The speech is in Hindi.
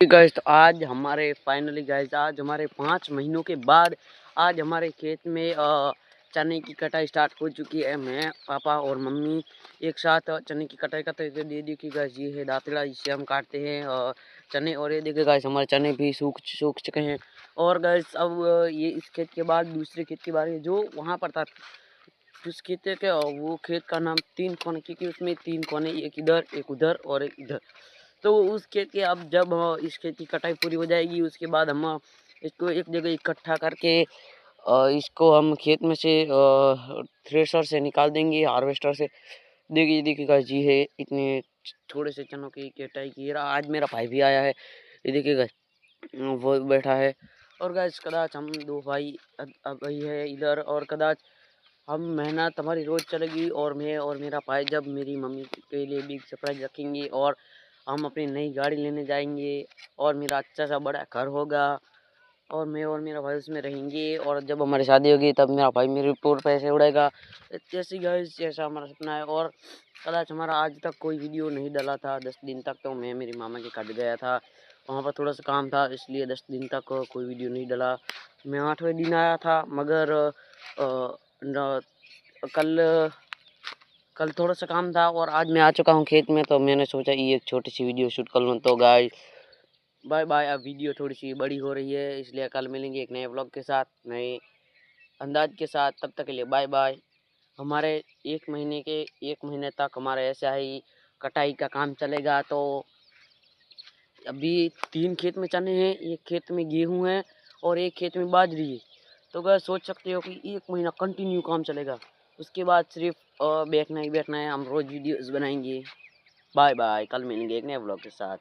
गाइस तो आज हमारे फाइनली गाइस आज हमारे 5 महीनों के बाद आज हमारे खेत में चने की कटाई स्टार्ट हो चुकी है। मैं पापा और मम्मी एक साथ चने की कटाई करते हैं। ये देखिए गाइस, ये है दातड़ा, इससे हम काटते हैं चने। और ये देखिए गाइस, हमारे चने भी सूख चुके हैं। और गाइस अब ये इस खेत के बाद दूसरे खेत के बारे में जो वहाँ पर था, उस खेत के वो खेत का नाम 3 कोने, क्योंकि उसमें 3 कोने, एक इधर एक उधर और एक इधर। तो उस खेत के अब जब इस खेत की कटाई पूरी हो जाएगी, उसके बाद हम इसको एक जगह इकट्ठा करके इसको हम खेत में से थ्रेशर से निकाल देंगे, हार्वेस्टर से। देखिए गाइस, जी है इतने थोड़े से चनों की कटाई की। आज मेरा भाई भी आया है, ये देखिए गाइस, वो बैठा है। और गाइस कदाच हम दो भाई अब वही है इधर, और कदाच हम मेहनत हमारी रोज चलेगी, और मैं और मेरा भाई जब मेरी मम्मी के लिए बिग सरप्राइज रखेंगे, और हम अपनी नई गाड़ी लेने जाएंगे, और मेरा अच्छा सा बड़ा घर होगा, और मैं और मेरा भाई उसमें रहेंगे। और जब हमारी शादी होगी तब मेरा भाई मेरे ऊपर पैसे उड़ाएगा। जैसे गाइस, जैसा हमारा सपना है। और कदाच हमारा आज तक कोई वीडियो नहीं डाला था 10 दिन तक। तो मैं मेरी मामा के कट गया था, वहाँ पर थोड़ा सा काम था, इसलिए 10 दिन तक कोई वीडियो नहीं डाला। मैं 8वें दिन आया था, मगर कल कल थोड़ा सा काम था, और आज मैं आ चुका हूँ खेत में। तो मैंने सोचा ये एक छोटी सी वीडियो शूट कर लूँ। तो गाइस बाय बाय। अब वीडियो थोड़ी सी बड़ी हो रही है, इसलिए कल मिलेंगे एक नए व्लॉग के साथ, नए अंदाज के साथ। तब तक के लिए बाय बाय। हमारे 1 महीने तक हमारे ऐसा ही कटाई का काम चलेगा। तो अभी 3 खेत में चने हैं, एक खेत में गेहूं है, और एक खेत में बाजरी है। तो गाइस सोच सकते हो कि 1 महीना कंटिन्यू काम चलेगा। उसके बाद सिर्फ बैठना ही बैठना है, हम रोज वीडियोस बनाएंगे। बाय बाय, कल मिलेंगे एक नए व्लॉग के साथ।